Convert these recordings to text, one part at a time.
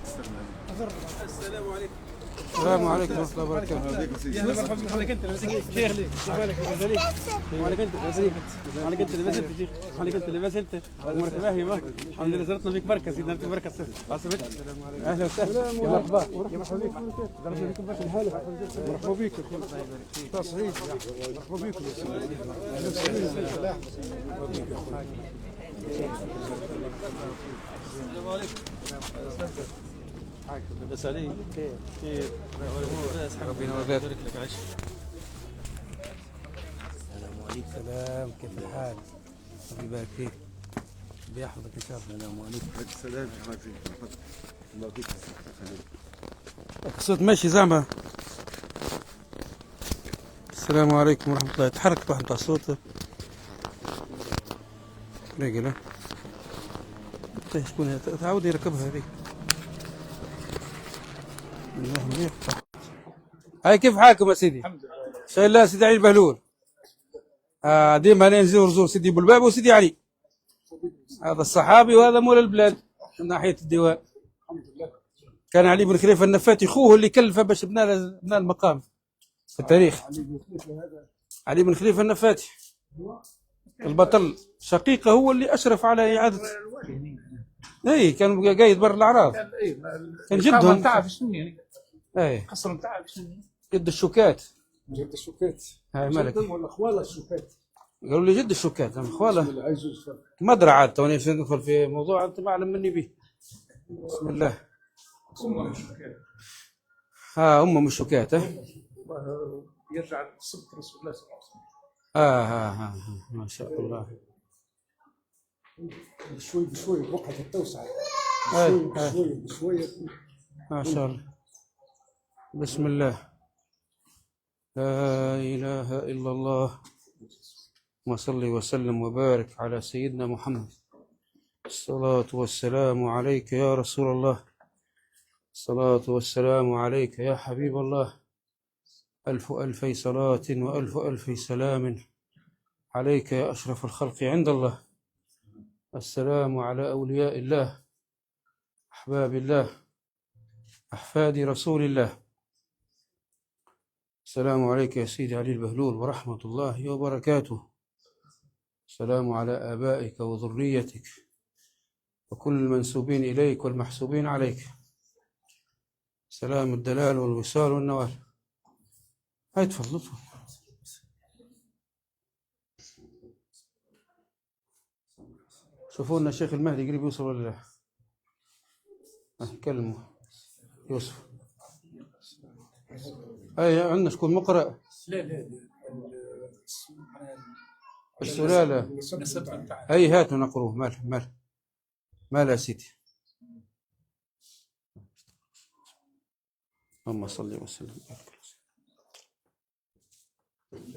السلام عليكم. السلام عليكم ورحمة الله وبركاته. يا هلا مرحبا بك. عليك انت لاباس خير ليك. مالك عليك. عليك انت لاباس عليك انت لاباس انت شيخ. عليك انت لاباس انت. امورك باهيه ما الحمد لله. زرتنا بك بركه سيدنا انت بركه. عصبت. اهلا وسهلا. يا مرحبا. يا مرحبا بك. درجه بكم باش الحال. مرحبا بك يا اخي. صحيح. مرحبا بك. السلام عليكم. بس عليك كيف ربنا وبارك. يبارك لك. عايش. السلام عليكم. سلام، كيف الحال؟ الله يبارك فيك. بيحفظك ان شاء الله. السلام عليكم. السلام عليكم. الله يديك الصوت ماشي زعما. السلام عليكم ورحمة الله. تحرك واحد نتاع الصوت. رجله. شكون تعاود يركبها هذيك. هاي كيف حالكم يا سيدي؟ الحمد لله. شاي الله سيدي علي البهلول. ديما انا نزور سيدي بلباب وسيدي علي. هذا الصحابي وهذا مول البلاد من ناحية الديوان. الحمد لله. كان علي بن خليفة النفاتي خوه اللي كلفه باش بنى المقام في التاريخ. علي بن خليفة النفاتي البطل شقيقه هو اللي اشرف على اعادة. اي كان قايد بر الاعراض. كان جدهم نتاعها في شنو يعني؟ اي القصر نتاعها في شنو؟ جد الشوكات. جد الشوكات. هاي مالك ولا خوالة الشوكات؟ قالوا لي جد الشوكات. انا خواله ما ادري عاد توني ندخل في موضوع انت ما اعلم مني به. بسم الله. أم الشوكات. ام الشوكات. يرجع لصدق رسول الله صلى الله عليه وسلم. ما شاء الله. بشوي بشوي بقعة التوسعة. بشوي ما شاء الله. بسم الله. لا إله إلا الله. وصل وسلم وبارك على سيدنا محمد. الصلاة والسلام عليك يا رسول الله. الصلاة والسلام عليك يا حبيب الله. ألف ألفي صلاة وألف ألفي سلام عليك يا أشرف الخلق عند الله. السلام على أولياء الله أحباب الله أحفاد رسول الله. السلام عليك يا سيدي علي البهلول ورحمة الله وبركاته. السلام على آبائك وذريتك وكل المنسوبين إليك والمحسوبين عليك. سلام الدلال والوصال والنوال. هاي تفضلوا. شوفوا لنا الشيخ المهدي قريب يوصل ولا لا؟ كلموا يوسف. اي عندنا شكون مقرأ؟ لا السلالة. اي هاتوا نقروه. مال يا سيدي. اللهم صل وسلم.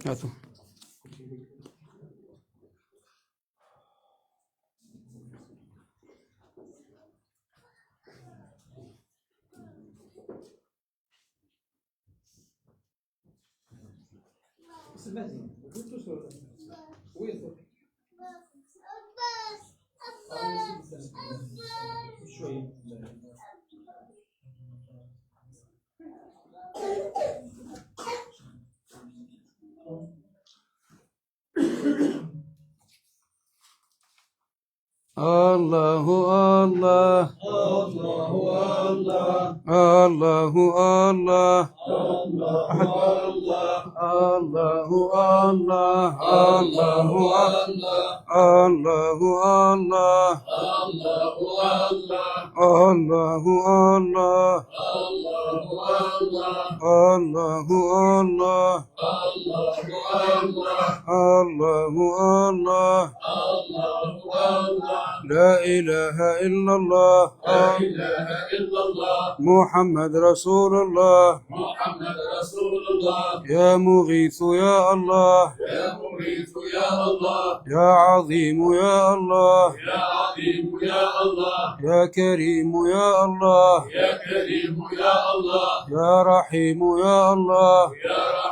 هاتوا. الله الله الله الله الله الله الله الله الله الله الله الله الله الله الله الله الله لا إله إلا الله محمد رسول الله يا مغيث يا الله يا عظيم يا الله يا كريم يا الله يا رحيم يا الله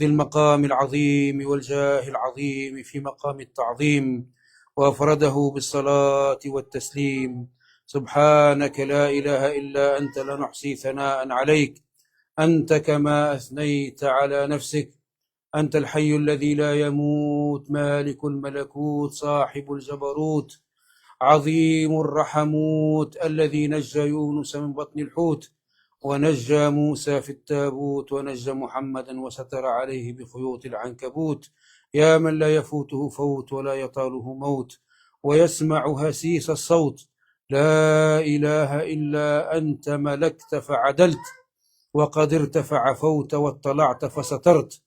ذي المقام العظيم والجاه العظيم في مقام التعظيم، وأفرده بالصلاة والتسليم. سبحانك لا إله إلا أنت، لا نحصي ثناء عليك، أنت كما أثنيت على نفسك. أنت الحي الذي لا يموت، مالك الملكوت، صاحب الجبروت، عظيم الرحموت، الذي نجى يونس من بطن الحوت، ونجى موسى في التابوت، ونجى محمدا وستر عليه بخيوط العنكبوت. يا من لا يفوته فوت ولا يطاله موت، ويسمع هسيس الصوت. لا إله إلا أنت، ملكت فعدلت، وقدرت فعفوت، واطلعت فسترت.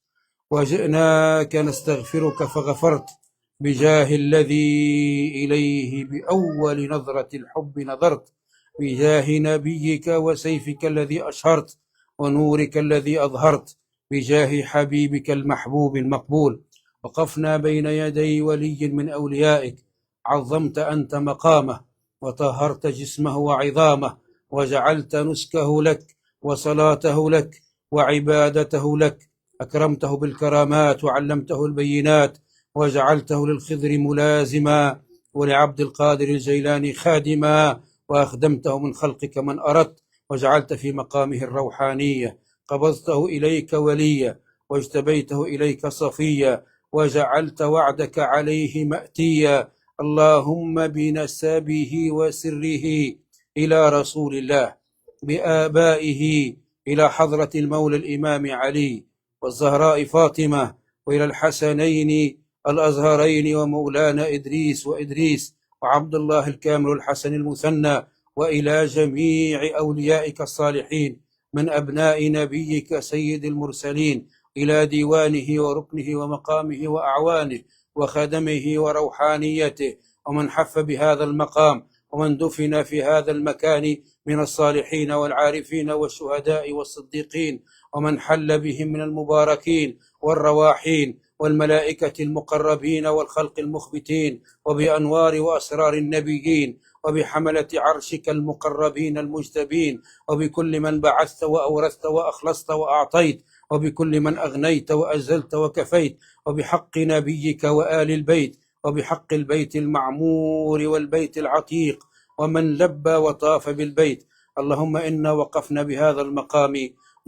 وجئناك نستغفرك فغفرت، بجاه الذي إليه بأول نظرة الحب نظرت، بجاه نبيك وسيفك الذي أشهرت، ونورك الذي أظهرت، بجاه حبيبك المحبوب المقبول. وقفنا بين يدي ولي من أوليائك، عظمت أنت مقامه، وطهرت جسمه وعظامه، وجعلت نسكه لك، وصلاته لك، وعبادته لك. أكرمته بالكرامات، وعلمته البينات، وجعلته للخضر ملازما، ولعبد القادر الجيلاني خادما، وأخدمته من خلقك من أردت، وجعلت في مقامه الروحانية. قبضته إليك وليا، واجتبيته إليك صفيا، وجعلت وعدك عليه مأتيا. اللهم بنسبه وسره إلى رسول الله، بآبائه إلى حضرة المولى الإمام علي والزهراء فاطمة، وإلى الحسنين الأزهرين ومولانا إدريس وإدريس وعبد الله الكامل الحسن المثنى، وإلى جميع أوليائك الصالحين من أبناء نبيك سيد المرسلين، إلى ديوانه وركنه ومقامه وأعوانه وخدمه وروحانيته، ومن حف بهذا المقام، ومن دفن في هذا المكان من الصالحين والعارفين والشهداء والصديقين، ومن حل بهم من المباركين والرواحين والملائكة المقربين والخلق المخبتين، وبأنوار وأسرار النبيين، وبحملة عرشك المقربين المجتبين، وبكل من بعثت وأورثت وأخلصت وأعطيت، وبكل من أغنيت وأجزلت وكفيت، وبحق نبيك وآل البيت، وبحق البيت المعمور والبيت العتيق، ومن لبى وطاف بالبيت. اللهم إنا وقفنا بهذا المقام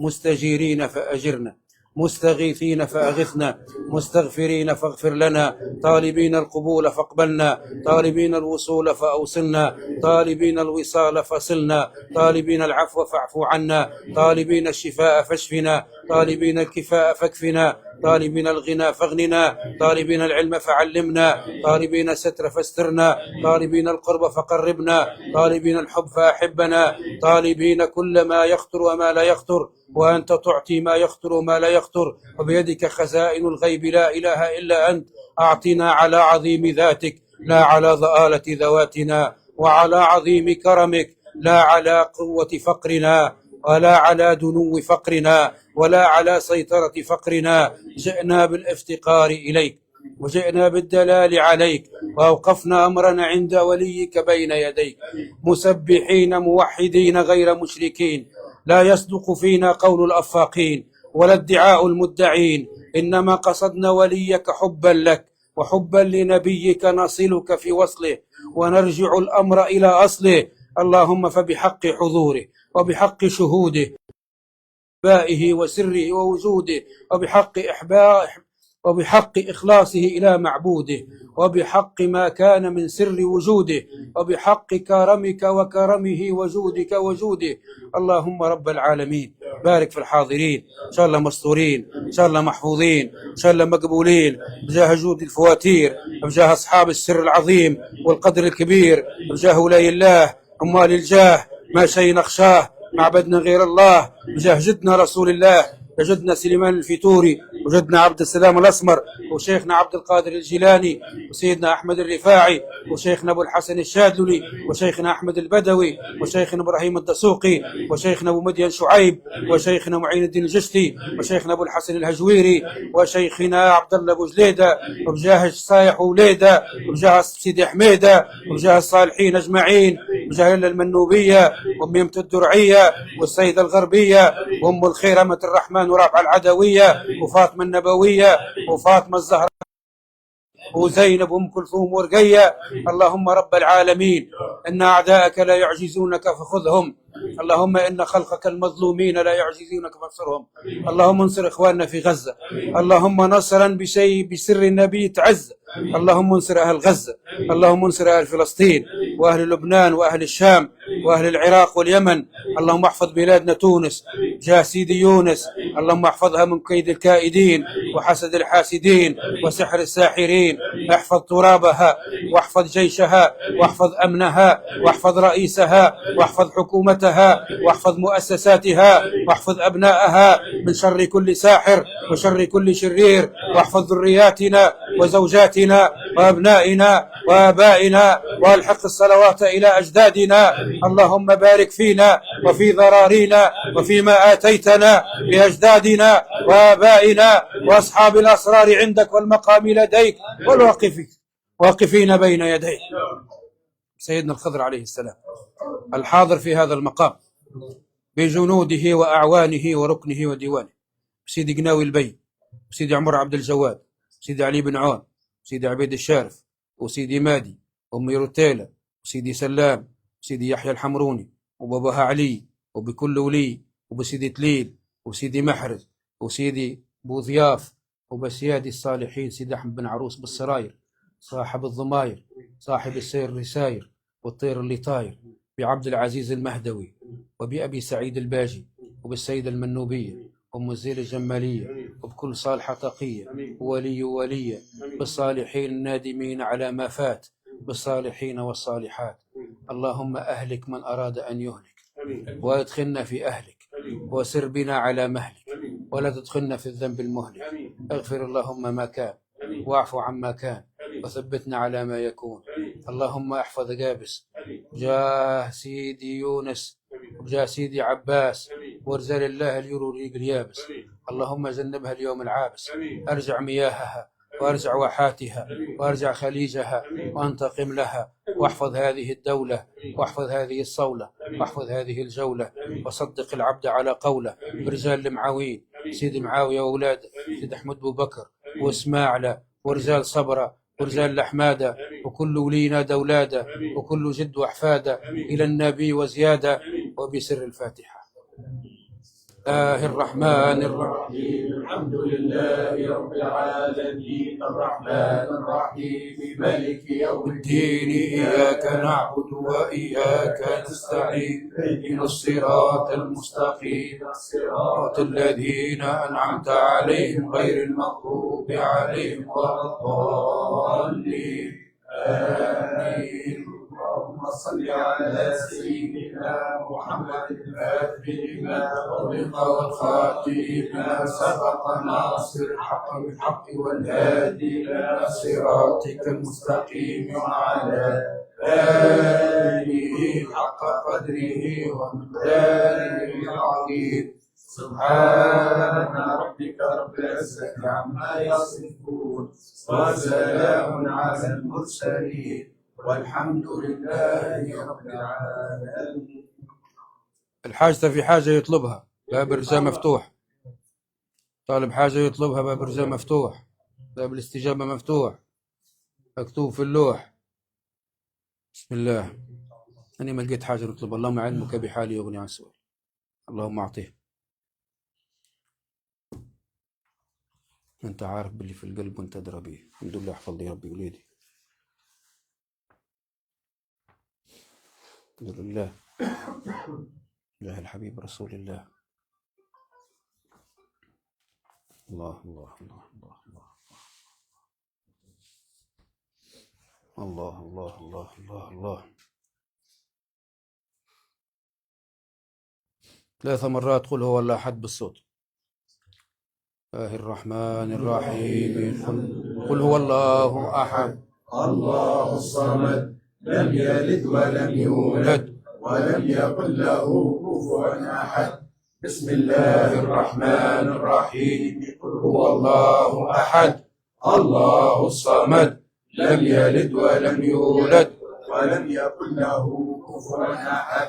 مستجيرين فأجرنا، مستغيثين فأغثنا، مستغفرين فاغفر لنا، طالبين القبول فاقبلنا، طالبين الوصول فأوصلنا، طالبين الوصال فصلنا، طالبين العفو فاعف عنا، طالبين الشفاء فاشفنا، طالبين الكفاء فاكفنا، طالبين الغنى فاغننا، طالبين العلم فعلمنا، طالبين الستر فاسترنا، طالبين القرب فقربنا، طالبين الحب فأحبنا، طالبين كل ما يخطر وما لا يخطر، وأنت تعطي ما يخطر وما لا يخطر، وبيدك خزائن الغيب، لا إله إلا أنت. أعطنا على عظيم ذاتك، لا على ضآلة ذواتنا، وعلى عظيم كرمك، لا على قوة فقرنا، ولا على دنو فقرنا، ولا على سيطرة فقرنا. جئنا بالافتقار إليك، وجئنا بالدلال عليك، وأوقفنا أمرنا عند وليك بين يديك، مسبحين موحدين غير مشركين، لا يصدق فينا قول الأفاقين ولا ادعاء المدعين، إنما قصدنا وليك حبا لك وحبا لنبيك، نصلك في وصله ونرجع الأمر إلى أصله. اللهم فبحق حضوره، وبحق شهوده، بائه وسره ووجوده، وبحق إخلاصه إلى معبوده، وبحق ما كان من سر وجوده، وبحق كرمك وكرمه وجودك وجوده. اللهم رب العالمين بارك في الحاضرين، إن شاء الله مستورين، إن شاء الله محفوظين، إن شاء الله مقبولين، بجاه جود الفواتير، بجاه أصحاب السر العظيم والقدر الكبير، بجاه ولي الله أموال الجاه، ما شيء نخشاه معبدنا غير الله، بجاه جدنا رسول الله، جدنا سليمان الفيتوري، وجدنا عبد السلام الأسمر، وشيخنا عبد القادر الجيلاني، وسيدنا أحمد الرفاعي، وشيخنا أبو الحسن الشاذلي، وشيخنا أحمد البدوي، وشيخنا إبراهيم الدسوقي، وشيخنا أبو مدين شعيب، وشيخنا معين الدين الجشتي، وشيخنا أبو الحسن الهجويري، وشيخنا عبد الله أبو جليدة، وبجاه الصايح وليدة، وبجاه سيدي حميدة، وبجاه الصالحين أجمعين، وبجاه المنوبية، وأم يمت الدرعية، والسيدة الغربية، وأم الخير أمة الرحمن عثمان ورافع العدوية وفاطمة النبوية وفاطمة الزهراء وزينب وام كلثوم ورقية. اللهم رب العالمين ان اعداءك لا يعجزونك فخذهم، اللهم ان خلقك المظلومين لا يعجزونك فانصرهم. اللهم انصر اخواننا في غزة، اللهم نصرا بسر النبي تعز. اللهم انصر اهل غزة، اللهم انصر اهل فلسطين واهل لبنان واهل الشام واهل العراق واليمن. اللهم احفظ بلادنا تونس جاه سيدي يونس، اللهم احفظها من كيد الكائدين وحسد الحاسدين وسحر الساحرين. احفظ ترابها واحفظ جيشها واحفظ امنها واحفظ رئيسها واحفظ حكومتها واحفظ مؤسساتها واحفظ ابنائها من شر كل ساحر وشر كل شرير، واحفظ ذرياتنا وزوجاتنا وابنائنا وابائنا، والحق الصلوات الى اجدادنا. اللهم بارك فينا وفي ذرارينا وفيما اتيتنا باجدادنا وابائنا واصحاب الاسرار عندك والمقام لديك والواقفين بين يديك. سيدنا الخضر عليه السلام الحاضر في هذا المقام بجنوده واعوانه وركنه وديوانه، سيدي قناوي البي وسيدي عمر عبد الجواد وسيدي علي بن عون وسيدي عبيد الشارف وسيدي مادي وأمي روتيلا وسيدي سلام وسيدي يحيى الحمروني وباباها علي وبكل ولي وبسيدي تليل وسيدي محرز وسيدي بوضياف وبسيادي الصالحين سيدي أحمد بن عروس بالسراير صاحب الضماير صاحب السير الرساير والطير اللي طاير، بعبد العزيز المهدوي وبأبي سعيد الباجي وبالسيدة المنوبية أم الزيل الجمالية وبكل صالحة تقية وولي ولية، بالصالحين النادمين على ما فات، بالصالحين والصالحات. اللهم أهلك من أراد أن يهلك وادخلنا في أهلك وسر بنا على مهلك ولا تدخلنا في الذنب المهلك. اغفر اللهم ما كان واعف عما كان وثبتنا على ما يكون. اللهم احفظ قابس جاه سيدي يونس وجاه سيدي عباس وارزل الله اليوروريق اليابس. اللهم جنبها اليوم العابس، ارجع مياهها وارجع واحاتها وارجع خليجها وانتقم لها، واحفظ هذه الدولة واحفظ هذه الصولة واحفظ هذه الجولة، وصدق العبد على قوله. رجال المعاوين سيدي معاوية وأولاده سيد أحمد أبو بكر وإسماعيل ورجال صبرة ورجال الأحمادة وكل ولينا دولادة وكل جد وأحفادة إلى النبي وزيادة. وبسر الفاتحة. الله الرحمن الرحيم الحمد لله رب العالمين الرحمن الرحيم مالك يوم الدين إياك نعبد وإياك نستعين اهدنا الصراط المستقيم صراط الذين أنعمت عليهم غير المغضوب عليهم ولا الضالين آمين. اللهم صل على سيدنا محمد الفاتح لما أغلق والخاتم لما سبق ناصر الحق بالحق والهادي إلى صراطك المستقيم وعلى آله حق قدره ومقداره العظيم. سبحان ربك رب العزة عما يصفون وسلام على المرسلين والحمد لله رب العالمين. الحاجة في حاجة يطلبها باب الرجاء مفتوح، طالب حاجة يطلبها باب الرجاء مفتوح، باب الاستجابة مفتوح، مكتوب في اللوح. بسم الله. أنا ما لقيت حاجة نطلبها. اللهم علمك بحالي يغني عن سؤال، اللهم أعطيه. أنت عارف باللي في القلب وأنت أدرى به. الحمد لله احفظ لي ربي وليدي. الحمد لله. الله الحبيب رسول الله. الله الله الله الله الله الله الله الله الله. 3 مرات قل هو الله أحد بالصوت. الله الرحمن الرحيم. قل هو الله أحد الله الصمد لم يلد ولم يولد ولم يكن له كفوا أحد. بسم الله الرحمن الرحيم. قل هو الله أحد الله الصمد لم يلد ولم يولد ولم يكن له كفوا أحد.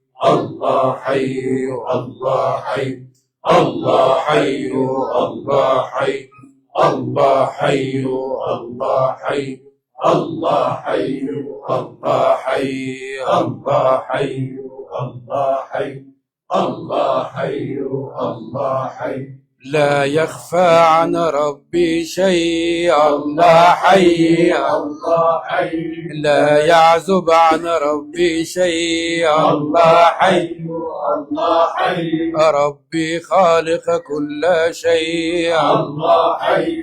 الله حي الله حي الله حي الله حي الله حي الله حي الله حي الله حي الله حي الله حي الله حي الله حي لا يخفى عن ربي شيء الله حي الله حي لا يعزب عن ربي شيء الله حي الله حي ربي خالق كل شيء الله حي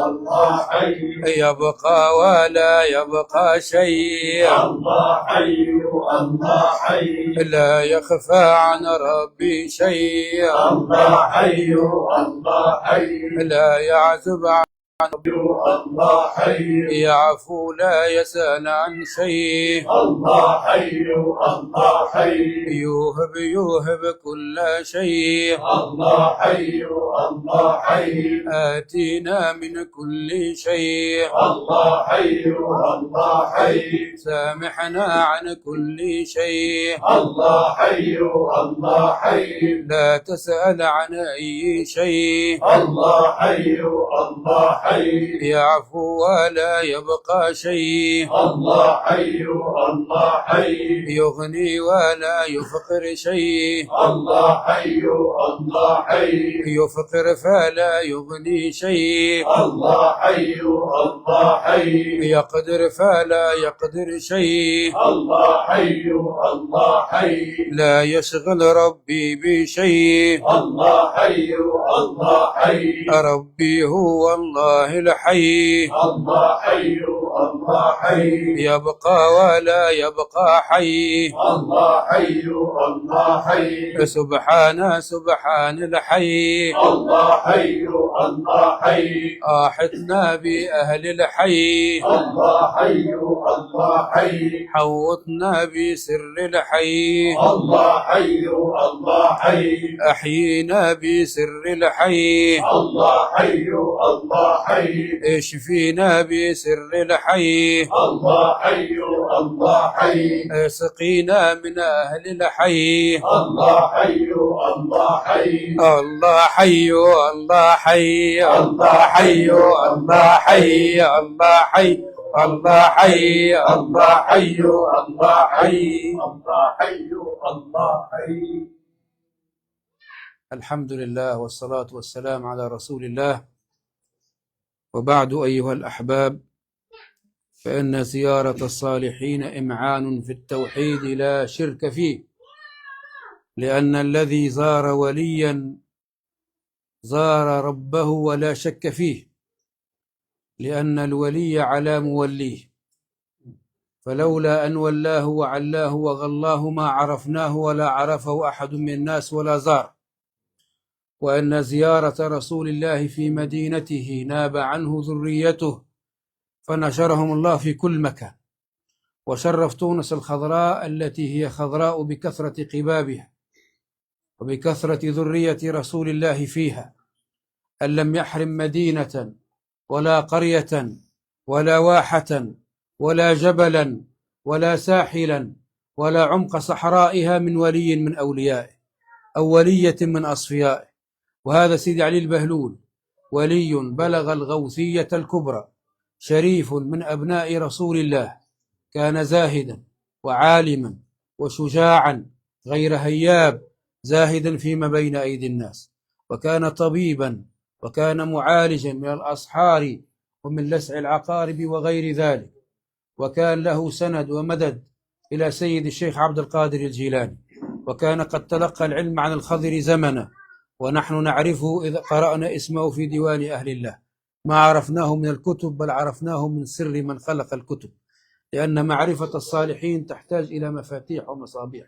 الله حي يبقى ولا يبقى شيء الله حي الله حي لا يخفى عن ربي شيء الله حي الله حي لا يعزب عن الله حي يعفو لا يسأل عن شيء الله حي الله حي يوهب كل شيء الله حي الله حي آتينا من كل شيء الله حي الله حي سامحنا عن كل شيء الله حي الله حي لا تسأل عن أي شيء الله حي الله حي يعفو ولا يبقى شيء الله حي الله حي يغني ولا يفقر شيء الله حي الله حي يفقر فلا يغني شيء الله حي الله حي يقدر فلا يقدر شيء الله حي الله حي لا يشغل ربي بشيء الله حي الله حي ربي هو الله الحي الله حي الله حي يبقى ولا يبقى حي الله حي الله حي سبحان الحي الله حي الله حي آحتنا بأهل الحي الله حي الله حي حوطنا بسر الحي الله حي الله حي أحيينا بسر الحي الله حي الله حي اشفينا بسر الحي الله حي الله حي اسقينا من أهل الحي الله حي الله حي الله حي الله حي الله حي الله حي الله حي الله حي الله حي الله حي الله حي الله حي. الحمد لله والصلاة والسلام على رسول الله. وبعد أيها الأحباب، فإن زيارة الصالحين إمعان في التوحيد لا شرك فيه، لأن الذي زار وليا زار ربه ولا شك فيه، لأن الولي على موليه، فلولا أن ولاه وعلاه وغلاه ما عرفناه ولا عرفه أحد من الناس ولا زار. وأن زيارة رسول الله في مدينته ناب عنه ذريته فنشرهم الله في كل مكان، وشرف تونس الخضراء التي هي خضراء بكثرة قبابها وبكثرة ذرية رسول الله فيها، أن لم يحرم مدينة ولا قرية ولا واحة ولا جبلا ولا ساحلا ولا عمق صحرائها من ولي من أوليائه أو ولية من أصفيائه. وهذا سيدي علي البهلول ولي بلغ الغوثية الكبرى، شريف من أبناء رسول الله، كان زاهدا وعالما وشجاعا غير هياب، زاهدا فيما بين أيدي الناس، وكان طبيبا وكان معالجا من الأسحار ومن لسع العقارب وغير ذلك، وكان له سند ومدد إلى سيد الشيخ عبد القادر الجيلاني، وكان قد تلقى العلم عن الخضر زمنا، ونحن نعرفه إذا قرأنا اسمه في ديوان أهل الله، ما عرفناه من الكتب بل عرفناه من سر من خلق الكتب، لأن معرفة الصالحين تحتاج إلى مفاتيح ومصابيح،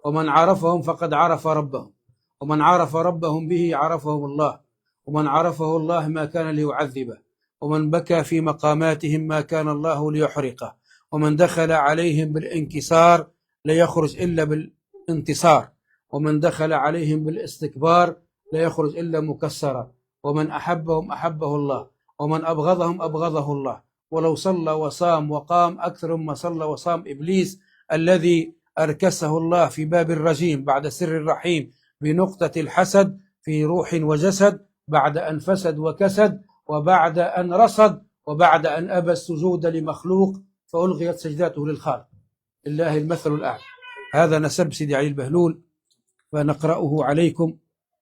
ومن عرفهم فقد عرف ربهم، ومن عرف ربهم به عرفهم الله، ومن عرفه الله ما كان ليعذبه، ومن بكى في مقاماتهم ما كان الله ليحرقه، ومن دخل عليهم بالانكسار لا يخرج إلا بالانتصار، ومن دخل عليهم بالاستكبار لا يخرج إلا مكسرا، ومن أحبهم أحبه الله، ومن أبغضهم أبغضه الله. ولو صلى وصام وقام أكثر مما صلى وصام إبليس الذي أركسه الله في باب الرجيم بعد سر الرحيم بنقطة الحسد في روح وجسد، بعد أن فسد وكسد، وبعد أن رصد، وبعد أن أبى السجود لمخلوق فألغيت سجداته للخالق. لله المثل الأعلى. هذا نسب سيدي علي البهلول، فنقرأه عليكم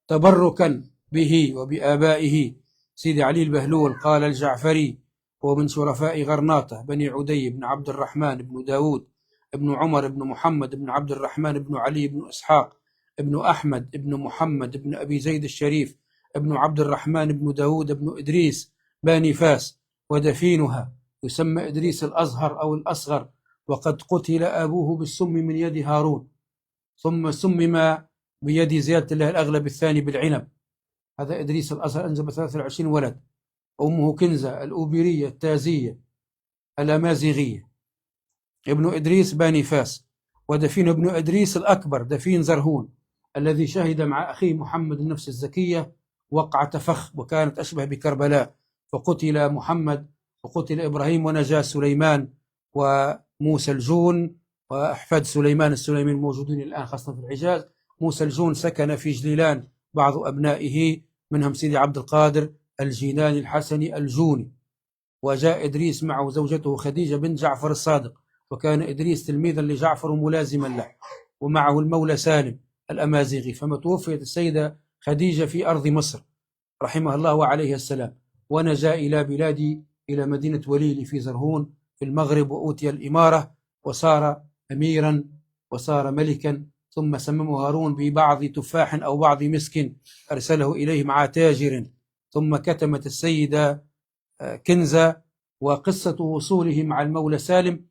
تبركا به وبآبائه. سيدي علي البهلول قال الجعفري هو من شرفاء غرناطة بني عدي بن عبد الرحمن بن داود بن عمر بن محمد بن عبد الرحمن بن علي بن إسحاق بن أحمد بن محمد بن أبي زيد الشريف بن عبد الرحمن بن داود بن إدريس باني فاس، ودفينها يسمى إدريس الأزهر أو الأصغر، وقد قتل أبوه بالسم من يد هارون، ثم سمم بيد زيادة الله الأغلب الثاني بالعنب. هذا إدريس الأزهر أنجب 23 ولد. أمه كنزة الأوبرية التازية الأمازيغية. ابن إدريس باني فاس. ودفين ابن إدريس الأكبر دفين زرهون الذي شهد مع أخيه محمد النفس الزكية وقعة فخ، وكانت أشبه بكربلاء، فقتل محمد وقتل إبراهيم ونجا سليمان وموسى الجون وأحفاد سليمان السليمين الموجودين الآن خاصة في الحجاز. موسى الجون سكن في جليلان بعض أبنائه منهم سيدي عبد القادر الجيلاني الحسني الجوني. وجاء إدريس معه زوجته خديجة بنت جعفر الصادق، وكان إدريس تلميذا لجعفر وملازما له، ومعه المولى سالم الأمازيغي. فما توفيت السيدة خديجة في أرض مصر رحمه الله وعليه السلام، ونجا إلى بلادي إلى مدينة وليلي في زرهون في المغرب، وأوتي الإمارة وصار أميرا وصار ملكا. ثم سممه هارون ببعض تفاح أو بعض مسك أرسله إليه مع تاجر. ثم كتمت السيدة كنزة وقصة وصوله مع المولى سالم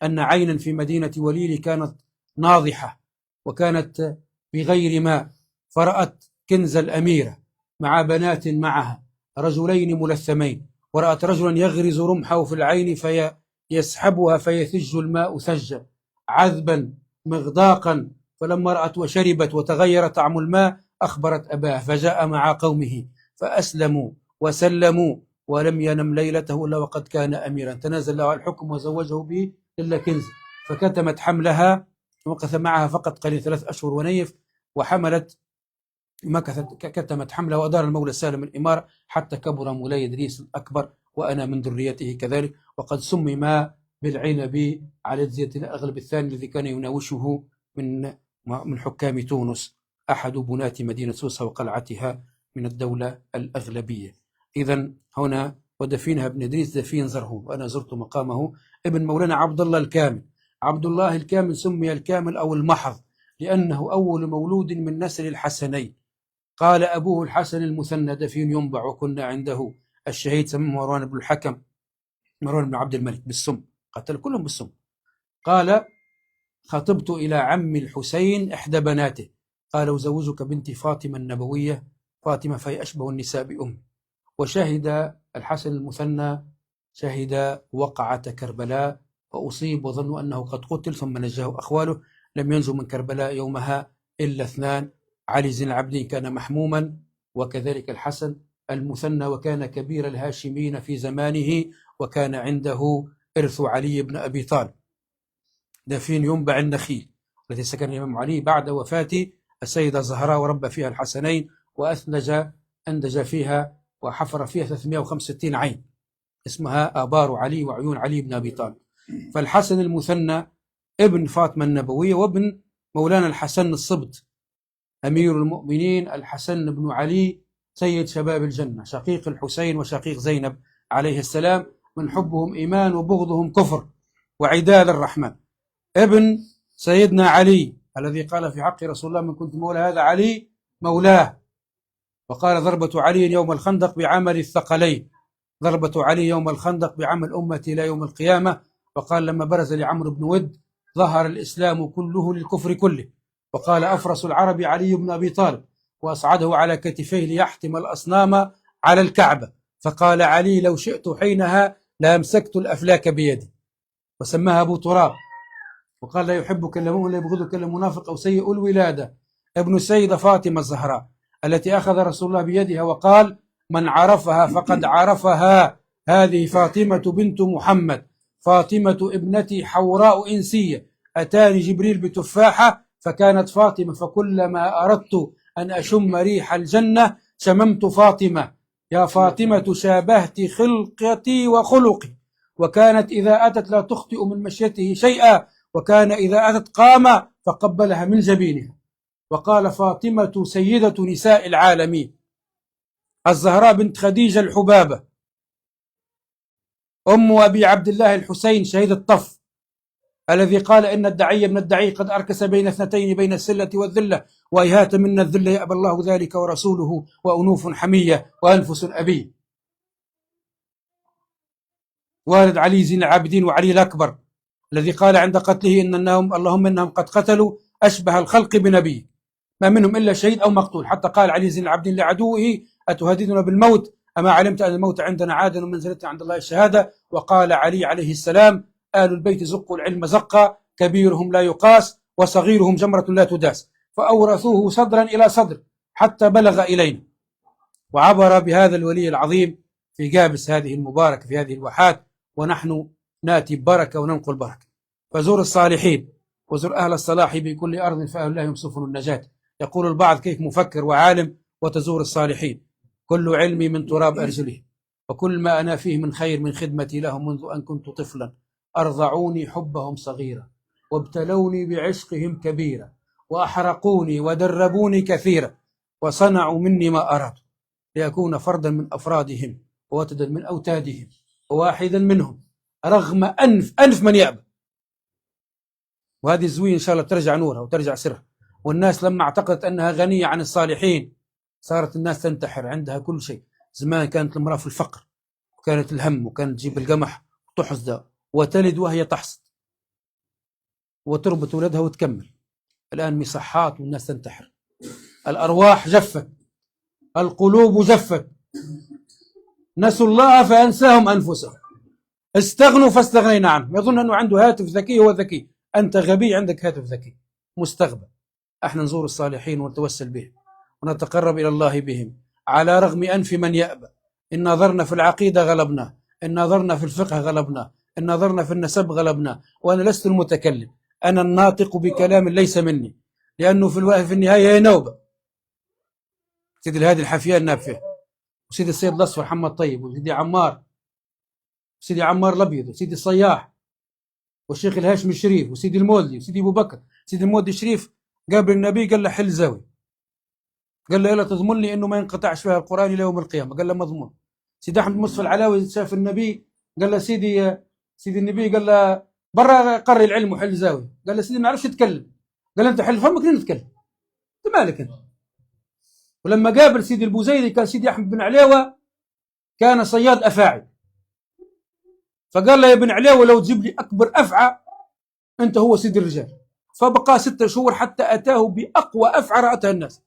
أن عينا في مدينة وليلي كانت ناضحة وكانت بغير ماء، فرأت كنزة الأميرة مع بنات معها رجلين ملثمين، ورأت رجلا يغرز رمحه في العين فيسحبها فيثج الماء ثجا عذبا مغداقا، فلما رأت وشربت وتغير طعم الماء أخبرت أباه، فجاء مع قومه فأسلموا وسلموا، ولم ينم ليلته إلا وقد كان أميرا. تنازل له الحكم وزوجه به إلا كنزة، فكتمت حملها ومكث معها فقط قليل 3 أشهر ونيف، وحملت كتمت حملها، وأدار المولى سالم الإمارة حتى كبر مولاي إدريس الأكبر، وأنا من ذريته كذلك. وقد سمم بالعنب على جزيرة الأغلب الثاني الذي كان يناوشه من حكام تونس، أحد بنات مدينة سوسة وقلعتها من الدولة الأغلبية. إذا هنا ودفينها ابن إدريس دفين زرهون، وأنا زرت مقامه. ابن مولانا عبد الله الكامل. عبد الله الكامل سمي الكامل أو المحض لأنه أول مولود من نسل الحسنين. قال أبوه الحسن المثنى دفين ينبع، وكنا عنده. الشهيد سموه مروان بن الحكم، مروان بن عبد الملك بالسم، قتل كلهم بالسم. قال خطبت إلى عم الحسين إحدى بناته، قال أزوجك بنتي فاطمة النبوية، فاطمة فهي أشبه النساء بأم. وشهد الحسن المثنى شهد وقعة كربلاء، وأصيب وظنوا أنه قد قتل، ثم نجاه أخواله. لم ينجو من كربلاء يومها إلا 2. علي زين العابدين كان محموما، وكذلك الحسن المثنى، وكان كبير الهاشميين في زمانه، وكان عنده إرث علي بن أبي طالب. دفين ينبع النخيل التي سكن الإمام علي بعد وفاة السيدة زهراء، وربى فيها الحسنين، وأنتج فيها وحفر فيها 365 عين اسمها آبار علي وعيون علي بن أبي طالب. فالحسن المثنى ابن فاطمة النبوية، وابن مولانا الحسن الصبت أمير المؤمنين الحسن بن علي سيد شباب الجنة، شقيق الحسين وشقيق زينب عليه السلام، من حبهم إيمان وبغضهم كفر وعدال الرحمن. ابن سيدنا علي الذي قال في حق رسول الله من كنت مولى هذا علي مولاه، وقال ضربة علي يوم الخندق بعمل الثقلين، ضربة علي يوم الخندق بعمل أمتي إلى يوم القيامة. وقال لما برز لعمرو بن ود ظهر الإسلام كله للكفر كله، وقال أفرس العرب علي بن أبي طالب، وأصعده على كتفيه ليحتم الأصنام على الكعبة، فقال علي لو شئت حينها لأمسكت الأفلاك بيدي، وسماها أبو تراب. وقال لا يحبك إلا مؤمن لا يبغضك إلا منافق أو سيء الولادة. ابن السيدة فاطمة الزهراء التي أخذ رسول الله بيدها وقال من عرفها فقد عرفها، هذه فاطمة بنت محمد، فاطمة ابنتي حوراء إنسية أتاني جبريل بتفاحة فكانت فاطمة، فكلما أردت أن أشم ريح الجنة شممت فاطمة. يا فاطمة شابهت خلقتي وخلقي، وكانت إذا أتت لا تخطئ من مشيته شيئا، وكان إذا أتت قام فقبلها من جبينها. وقال فاطمة سيدة نساء العالمين، الزهراء بنت خديجة الحبابة، أم أبي عبد الله الحسين شهيد الطف، الذي قال إن الدعي من الدعي قد أركس بين اثنتين، بين السلة والذلة، وإيهات منا الذلة يأبى الله ذلك ورسوله، وأنوف حمية وأنفس أبي. والد علي زين العابدين وعلي الأكبر، الذي قال عند قتله إنهم اللهم إنهم قد قتلوا أشبه الخلق بنبي، ما منهم إلا شهيد أو مقتول. حتى قال علي زين العابدين لعدوه أتهددنا بالموت أما علمت أن الموت عندنا عادل ومنزلتنا عند الله الشهادة. وقال علي عليه السلام آل البيت زقوا العلم زقا، كبيرهم لا يقاس وصغيرهم جمرة لا تداس، فأورثوه صدرا إلى صدر حتى بلغ إلينا، وعبر بهذا الولي العظيم في جابس هذه المباركة في هذه الواحات، ونحن نأتي ببركة وننقل بركة. فزور الصالحين وزور أهل الصلاح بكل أرض فأهل الله سفن النجاة. يقول البعض كيف مفكر وعالم وتزور الصالحين؟ كل علمي من تراب أرجله، وكل ما أنا فيه من خير من خدمتي لهم منذ أن كنت طفلا. أرضعوني حبهم صغيرا، وابتلوني بعشقهم كبيرا، وأحرقوني ودربوني كثيرا، وصنعوا مني ما أرادوا، ليكون فردا من أفرادهم ووتدا من أوتادهم، وواحدا منهم رغم أنف من يأبى. وهذه الزوية إن شاء الله ترجع نورها وترجع سرها. والناس لما اعتقدت أنها غنية عن الصالحين صارت الناس تنتحر، عندها كل شيء. زمان كانت المرأة في الفقر، وكانت الهم، وكانت تجيب القمح وتحصد وتلد وهي تحصد، وتربط ولدها وتكمل. الآن مصحات والناس تنتحر، الأرواح جفت، القلوب جفت، نسوا الله فأنساهم أنفسهم، استغنوا فاستغنينا عنهم. يظن أنه عنده هاتف ذكي، هو ذكي، أنت غبي عندك هاتف ذكي مستغبى. احنا نزور الصالحين ونتوسل بهم ونتقرب إلى الله بهم على رغم أنف من يأبى. إن نظرنا في العقيدة غلبنا، إن نظرنا في الفقه غلبنا، إن نظرنا في النسب غلبنا. وأنا لست المتكلم، أنا الناطق بكلام ليس مني، لأنه في النهاية هي نوبة. سيدي الهادي الحفيان نافع، وسيدي السيد الأصفر محمد طيب، وسيدي عمار، وسيدي عمار الأبيض، وسيدي الصياح، والشيخ الهاشمي الشريف، وسيدي المولدي، وسيدي أبو بكر. سيدي المولدي الشريف قابل النبي قال له حل زاوي، قال له يلا تضمن لي انه ما ينقطعش فيها القران الى يوم القيامه، قال له مضمون. سيدي احمد مصطفى العلاوي شاف النبي قال له سيدي النبي قال له برا قري العلم وحل زاوي، قال له سيدي ما نعرفش نتكلم، قال له انت حل فمك نتكلم، انت مالك انت. ولما قابل سيدي البوزيدي كان سيدي احمد بن علاوه كان صياد افاعي، فقال له يا ابن علاوه لو تجيب لي اكبر افعى انت هو سيد الرجال. فبقى 6 شهور حتى اتاه باقوى افعى راتها الناس.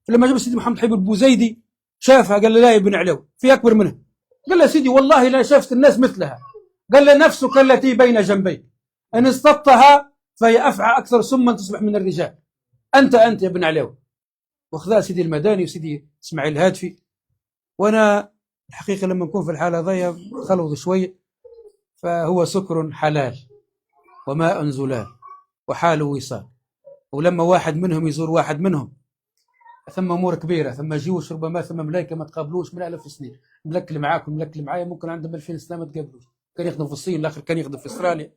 فلما جاب سيدي محمد حبيب البوزيدي شافها قال له لا يا ابن علاوي في اكبر منها، قال له سيدي والله لا شافت الناس مثلها، قال له نفسك التي بين جنبيك ان اصطدتها فهي افعى اكثر سما تصبح من الرجال، انت يا ابن علاوي. واخذها سيدي المداني وسيدي اسماعيل الهادفي. وانا الحقيقه لما نكون في الحاله ذي خلوض شوي، فهو سكر حلال وماء زلال وحال وصال. ولما واحد منهم يزور واحد منهم ثم امور كبيره، ثم جيوش ربما، ثم ملائكه ما تقابلوش من 1000 سنين. ملك اللي معاكم ملك اللي معايا ممكن عندهم 2000 سنه ما تقابلوش، كان يخدم في الصين، الاخر كان يخدم في استراليا.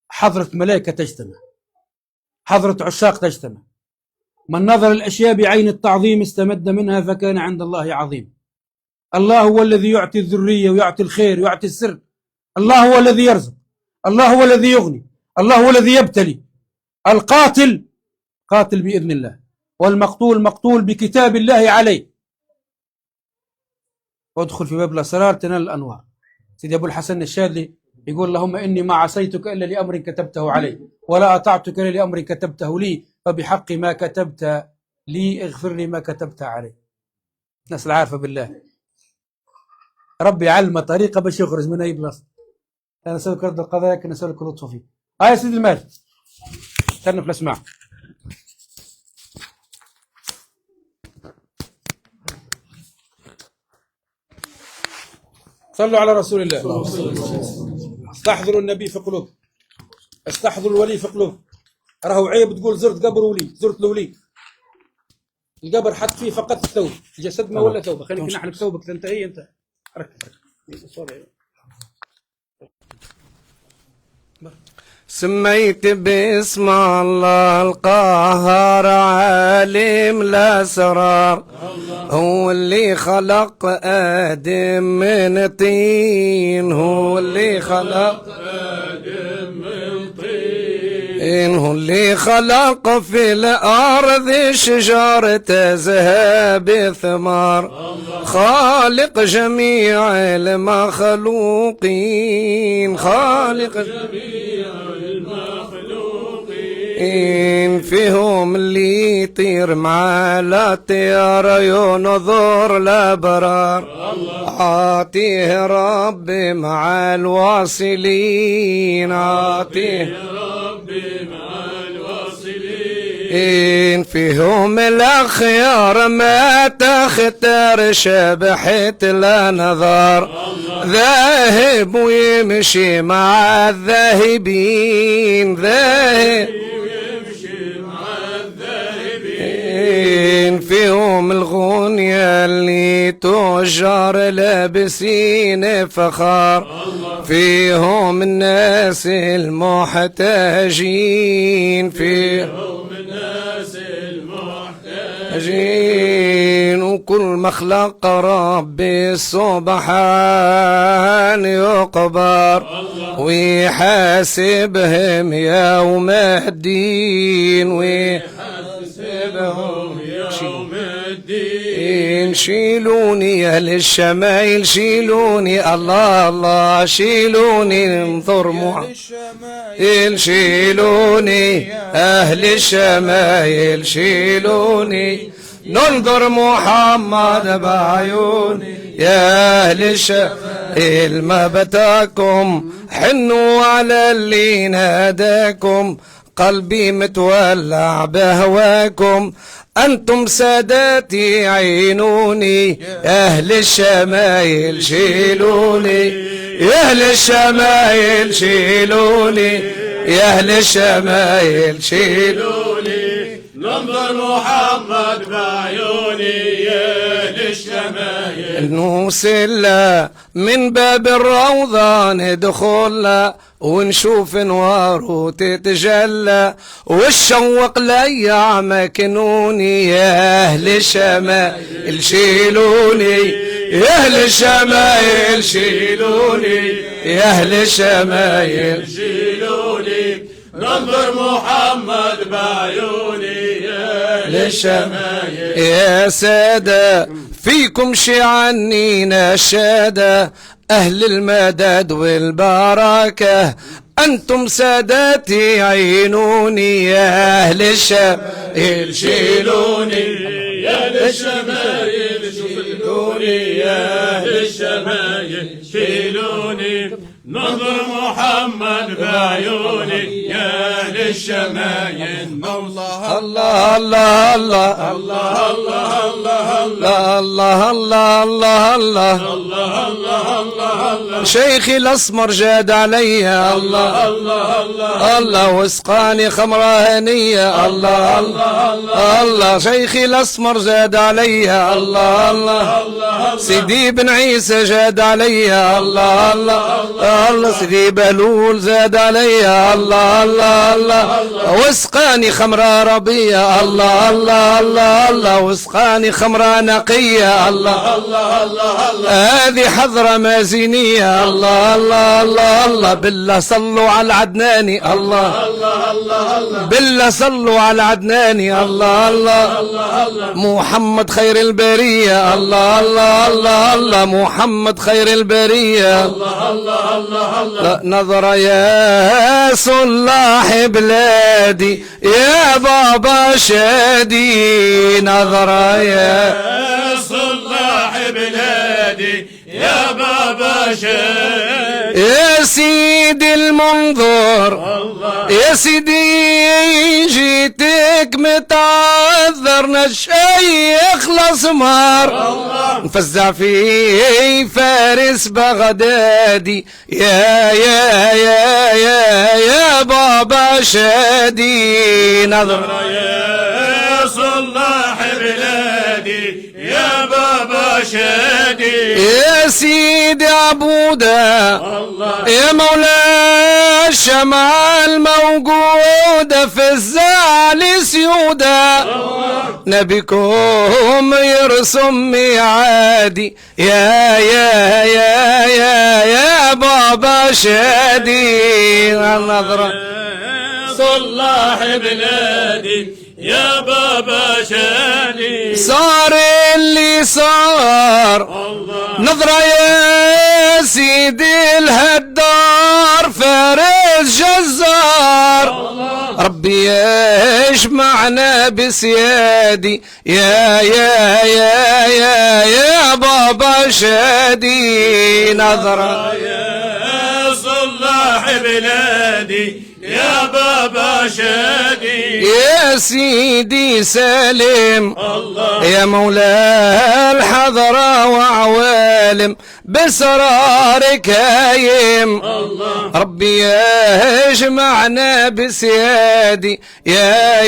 حضره ملائكه تجتمع، حضره عشاق تجتمع. من نظر الاشياء بعين التعظيم استمد منها فكان عند الله عظيم. الله هو الذي يعطي الذريه ويعطي الخير ويعطي السر، الله هو الذي يرزق، الله هو الذي يغني، الله هو الذي يبتلي. القاتل قاتل باذن الله، والمقتول مقتول بكتاب الله عليه. وادخل في باب الاسرار تنال الانوار. سيدي ابو الحسن الشاذلي يقول اللهم اني ما عصيتك الا لامر كتبته علي، ولا اطعتك الا لامر كتبته لي، فبحق ما كتبت لي اغفر لي ما كتبت علي. الناس العارفه بالله ربي علم طريقه باش يخرج من اي بلاصه. انا اسالك رد القضايا كان اسالك لطف فيه. يا سيدي المال خلينا في الاسماع. صلوا على رسول الله. استحضروا النبي في قلوبكم. استحضر الولي في قلوب. راهو عيب تقول زرت قبر ولي، زرت الولي. القبر حط فيه فقط الثوب، الجسد ما ولا ثوبه. خليك نحلب ثوبك تنتهي انت. ركب سميت باسم الله القاهر عالم الأسرار، هو اللي خلق آدم من طين، هو اللي خلق آدم من طين، هو اللي خلق في الأرض شجرة ذهب ثمار، خالق جميع المخلوقين، خالق جميع المخلوقين، فيهم اللي يطير مع الطيار ينظر الأبرار، عاطيه ربي مع الواصلين، عاطيه ربي مع الواصلين، فيهم الأخيار ما تختار شبحة الأنظار، ذاهب ويمشي مع الذاهبين، ذاهب ويمشي مع الذاهبين، فيهم الغنية اللي تجار لابسين فخار، فيهم الناس المحتاجين، فيهم الناس المحتاجين، وكل مخلق ربي سبحان يقبر ويحاسبهم يوم الدين، ويحاسبهم يوم الدين، شيلوني أهل الشمايل شيلوني، الله الله شيلوني انظر محمد، شيلوني أهل الشمايل شيلوني، ننظر محمد بعيوني، يا أهل الشمايل ما بتاكم، حنوا على اللي ناداكم، قلبي متولع بهواكم، أنتم ساداتي عينوني، يا أهل الشمايل شيلوني، يا أهل الشمايل شيلوني، يا أهل الشمايل شيلوني، ننظر محمد بعيوني، يا أهل الشمايل نوصل من باب الروضة ندخل ونشوف نواره تتجلى، والشوق ليا مكنوني، يا أهل الشمايل شيلوني، يا أهل الشمايل شيلوني، يا أهل الشمايل شيلوني، ننظر محمد بعيوني، يا أهل الشمايل، يا سادة فيكم شعني نشادة، أهل المدد والبركة، أنتم ساداتي عينوني، يا أهل الشمايل شيلوني، يا أهل الشمايل شيلوني، يا أهل الشمايل شيلوني، ننظر محمد بعيوني، يا أهل الشمايل، الله الله الله الله الله الله الله الله الله الله الله، شيخي الأسمر جاد علي، الله الله الله الله، وسقاني خمرة هنية، الله الله الله، شيخي الأسمر زاد علي، الله الله، سيدي بن عيسى جاد علي، الله الله الله، سيدي بهلول زاد علي، الله الله الله، وسقاني خمرة ربية، الله الله الله الله، وسقاني خمرة نقية، الله الله الله، هذه حضرة مازينية، الله الله الله الله، بالله صلوا على العدناني، الله الله الله، بالله صلوا على العدناني، الله الله الله، محمد خير البرية، الله الله الله الله، محمد خير البرية، الله الله الله، نظر يا صلاح بلادي يا بابا شادي، نظر يا صلاح بلادي بلادي يا بابا شادي. يا سيدي المنظر الله يا سيدي جيتك متعذر نشيخ الاسمار نفزع في فارس بغدادي يا بابا شادي نظرة يا صلاح بلادي يا بابا شادي. يا سيدي عبودة الله يا مولاي الشمعة الموجودة في الزعل سيودة نبيكم يرسم ميعادي يا بابا شادي النظرة صلاح بلادي يا بابا شادي. صار اللي صار الله نظرة يا سيدي الهدار فارس جزار ربي يجمعنا بسيادي يا بابا شادي نظرة يا صلاح بلادي يا بابا شادي. يا سيدي سالم الله يا مولاي الحضرة وعوالم بسرارك هايم الله ربي يجمعنا بسيادي يا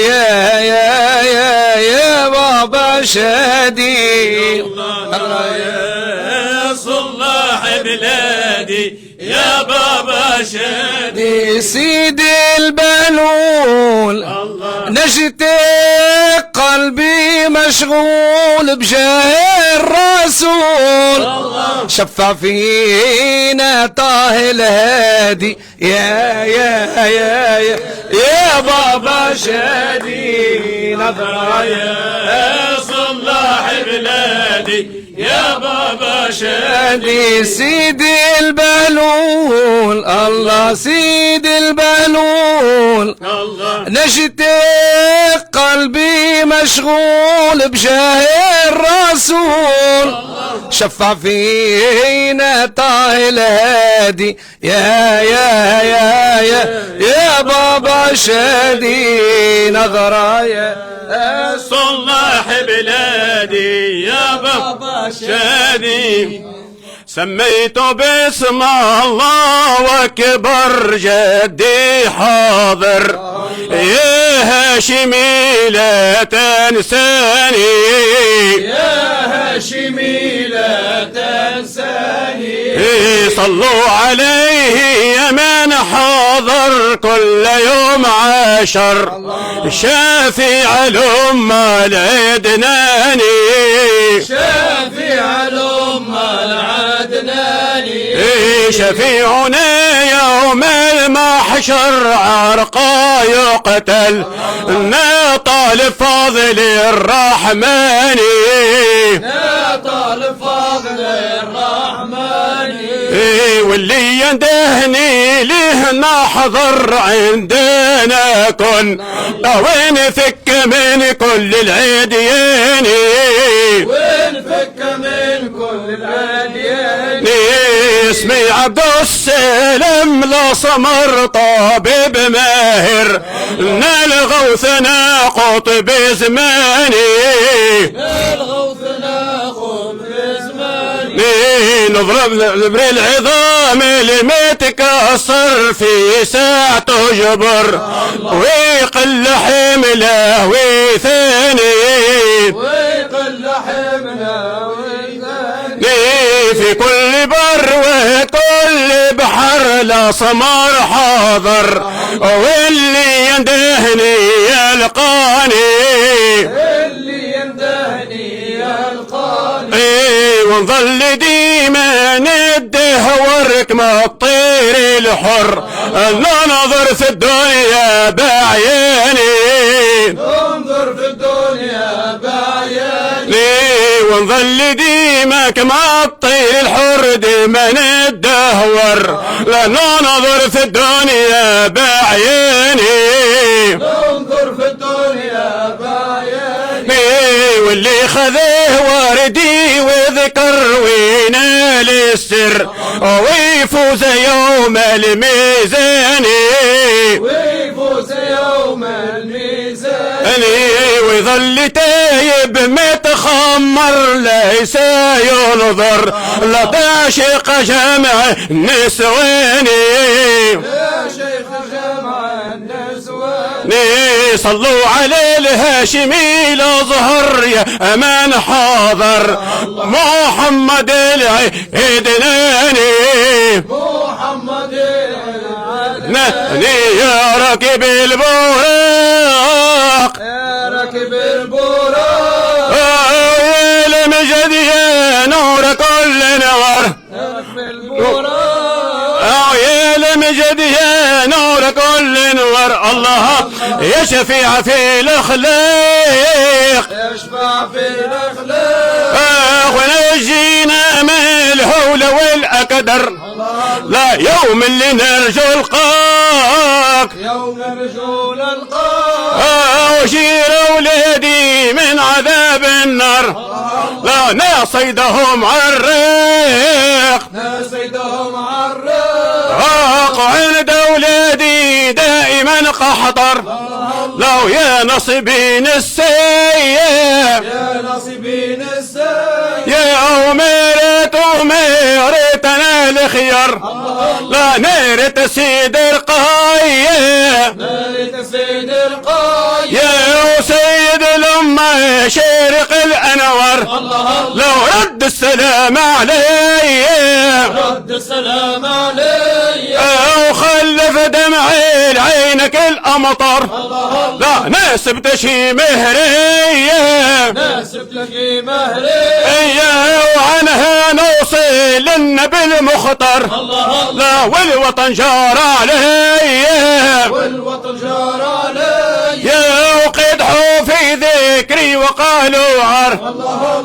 بابا شادي الله يا صلاح بلادي يا بابا شادي. سيدي البلول الله نجتك قلبي مشغول بجاه الرسول شفع فينا طه الهادي يا بابا شادي نظرة يا صلاح بلادي يا بابا شادي. سيدي البلول الله سيدي البلول الله نجتك قلبي مشغول بجاه الرسول شفع فينا طه الهادي يا بابا شادي نظرة يا صلاح بلادي يا بابا شادي. سميت باسم الله واكبر جدي حاضر يا هاشمي لا تنساني يا هاشمي لا تنساني صلوا عليه يا من حاضر كل يوم عشر شافع الأمة العدناني شافع الأمة العدناني شفيعنا يوم المحشر عرقا يقتل طالب فاضل الرحمن طالب فاضل الرحمن واللي يندهني له نحضر عندنا كن ونفك من كل العديان ونفك من كل العديان اسمي عبد السلام الاسمر طبيب ماهر الغوث قطب زماني الغوث ناخذ بزماني نضرب العظام اللي متكسر في ساعة جبر ويقل حمله وثاني ويقل حمله وثاني في كل بر وكل بحر الاسمر حاضر واللي يندهني يلقاني اللي يندهني يلقاني ونظل ديما ندهور كما الطير الحر ننظر في الدنيا بعياني انظر في الدنيا بعياني ونظل ديما كما الطير الحر ديما ندهور ننظر في الدنيا بعياني انظر في الدنيا بعياني واللي خذه وردي وذكر وينال السر ويفوز يوم الميزان ويفوز يوم الميزان ويظل تايب متخمر ليس ينظر لا تعشق جمع النسوان يا شيخ جمع النسوان صلوا على الهاشمي الازهر يا امان حاضر محمد العيدناني محمد ناني يا راكب البراق يا راكب البراق المجد يا نور كل نور راكب البراق يا المجد يا نور كل نور الله يا شفيع في الاخلاق يشفع في الاخلاق ونجينا من الهول والاقدر لا يوم اللي نرجو القاك يوم نرجو نلقاك وشير اولادي من عذاب النار لا نصيدهم عالريق نسيدهم عالريق عند اولادي دائما قحطر لو يا نصيبين السيف يا نصيبين السيف يا أميرت أنا الخيار لا نيرت سيد القايم نارة سيد القايم يا سيد الأمة شارق الأنوار لو رد السلام علي رد السلام علي وخلف دمعي لعينك الأمطار لا ناسب تشي مهرية ناسب لقي مهري وعنها نوصل للنبي المختار لا والوطن جار علي والوطن جار علي يا وقدحوا في ذكري وقالوا عار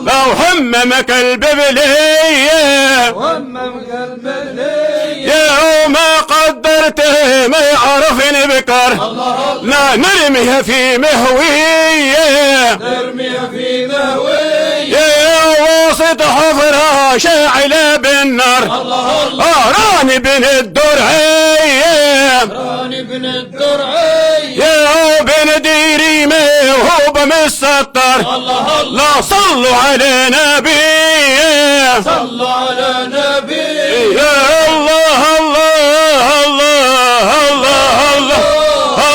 لو هممك الببلية وامم قلب لي يا وما قدرته ما يعرفني بكر لا نرميها في مهوية نرميها في مهوي يا وسط حفرة شاعلة بالنار راني بن الدرعية راني بن الدرعي يا بن ديري موهوب مسطر لا صلوا على نبيه صلوا على نبي يا الله الله الله الله الله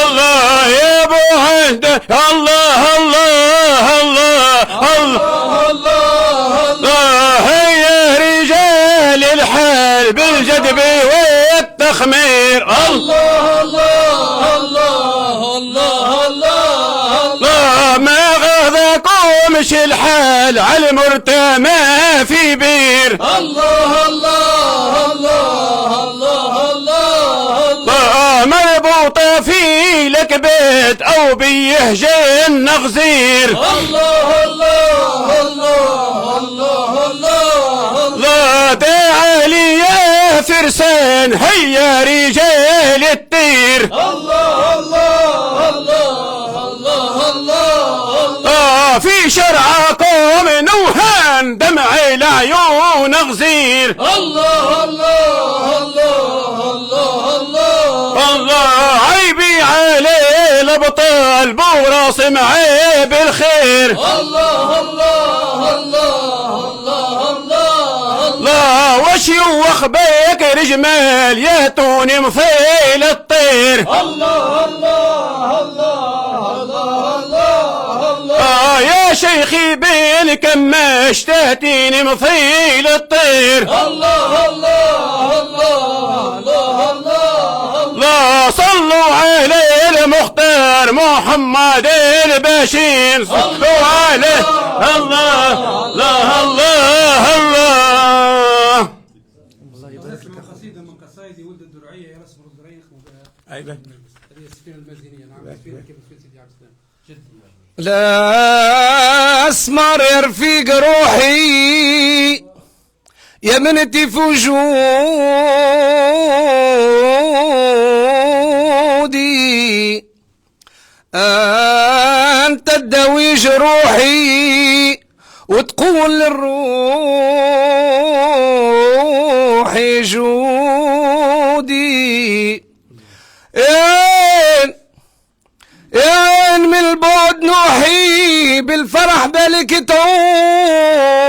الله يا ابو هند الله الله الله الله الله الله يا رجال الحال بالجدب والتخمير الله الله الله الله الله الله ما غاضكمش الحال على المرتمى في بير الله الله الله الله الله الله مربوطة في لك بيت او بيهجن نغزير الله الله الله الله الله الله تعالي يا فرسان هيا رجال التير الله الله الله الله الله في شرعكم نوهان دمع العيون غزير الله الله الله الله الله الله عيبي عليه الابطال براس معي بالخير الله الله الله الله الله الله وشيوخ بكر جمال ياتوني مثيل الطير الله الله الله الله الله يا شيخي بين كماش تاتيني مثيل الطير الله الله الله الله الله لا صلوا عليه المختار محمد البشير صلوا عليه الله الله الله الله الله يبارك لك قصيدة من قصائدي ولد الدرعية يا رسم الدرعية ايوه هذه السفينة المازنية نعم السفينة كيف في سيدي عبد السلام جدي لا اسمر رفيق روحي يا منتي في وجودي انت تداوي جروحي وتقول للروح جودي. من البعد نوحي بالفرح بالك تعودي.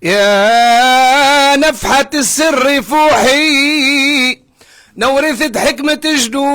يا نفحة السر فوحي نورثت حكمة جدودي.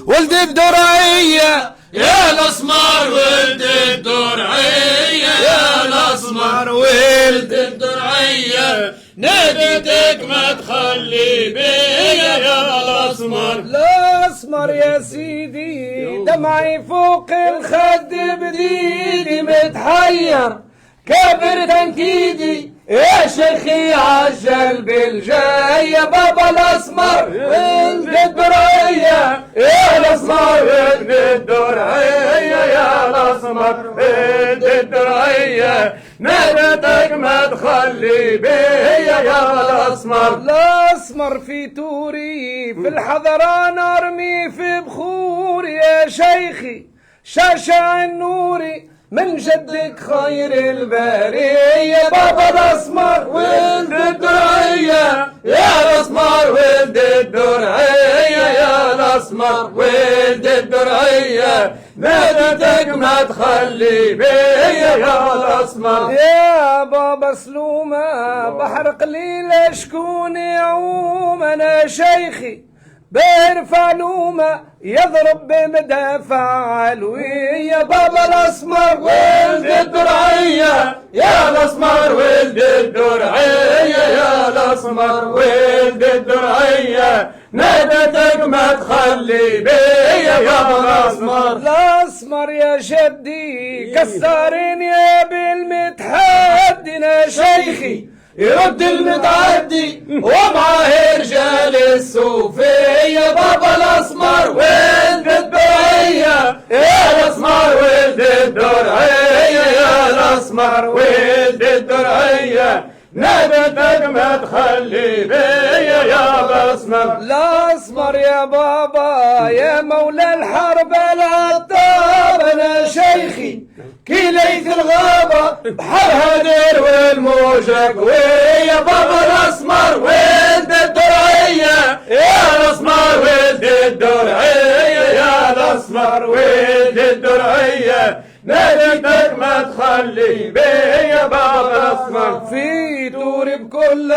ولد الدرعية يا الاسمر ولد الدرعية، يا الاسمر ولد الدرعية، ناديتك ما تخلي بيا يا الاسمر. الاسمر يا سيدي دمعي فوق الخد بديدي متحير كابر تنكيدي. يا شيخي عجل بالجاي يا بابا الاسمر ولد الدرعية، يا الاسمر ولد الدرعية، يا الاسمر ولد الدرعية، نادتك ما تخلي بيا يا الاسمر. الاسمر في توري في الحضران ارمي في بخور. يا شيخي شاشع النوري من جدك خير البرية بابا الاسمر ولد الدرعية، يا الاسمر ولد الدرعية، يا الاسمر ولد الدرعية، نادتك ما تخلي بيا يا الاسمر. يا بابا سلومة بحر قليل شكون يعوم. انا شيخي بيرفع نومة يضرب بمدافع علوي. يا بابا الاسمر ولد الدرعية، يا الاسمر ولد الدرعية، يا الاسمر ولد الدرعية، نادتك ما تخلي بيا يا الاسمر. الاسمر يا جدي كسرين يا بالمتحدي. انا شيخي يرد المتعدي ومعاه رجال الصوفية. بابا الاسمر ولد الدرعية، يا الاسمر ولد الدرعية، يا الاسمر ولد الدرعية، نادتك ما تخلي بيا يا الاسمر. الاسمر يا بابا يا مولى الحرب العطار. انا شيخي كليث الغابة بحر هدير والموجة قوية. بابا الاسمر ولد الدرعية، يا الاسمر ولد الدرعية، يا الاسمر ولد الدرعية، نادتك ما تخلي بيا بابا الاسمر. في دور بكل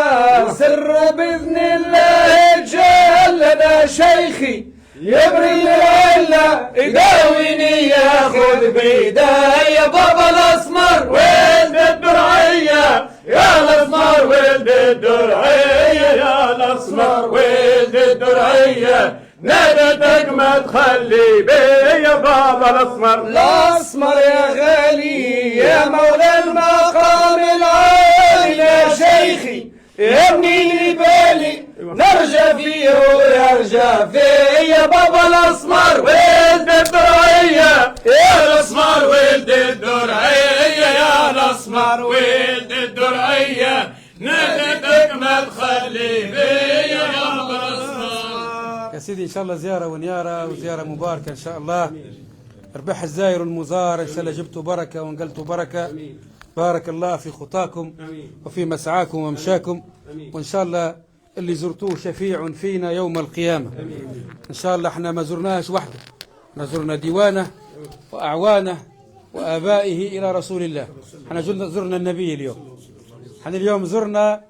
سر باذن الله جل. انا شيخي يبري العلة يداويني ياخذ بيدايا. بابا الاسمر ولد الدرعية، يا الاسمر ولد الدرعية، يا الاسمر ولد الدرعية، نادتك ما تخلي بيا بابا الاسمر. الاسمر يا غالي يا مولى المقام العالي. يا شيخي يبني لي بالي نرجع فيه ويرجع فيه. يا بابا الاسمر ولد الدرعية، يا الاسمر ولد الدرعية، يا الاسمر ولد الدرعية، نادتك ما تخلي بيا يا الاسمر. يا سيدي إن شاء الله زيارة ونيارة وزيارة مباركة إن شاء الله. ربح الزائر والمزار إن شاء الله جبتوا بركة وانقلتوا بركة. بارك الله في خطاكم وفي مسعاكم ومشاكم. وإن شاء الله اللي زرتوه شفيع فينا يوم القيامة إن شاء الله. احنا ما زرناهش وحده، ما زرنا ديوانه وأعوانه وآبائه إلى رسول الله. احنا زرنا النبي اليوم. احنا اليوم زرنا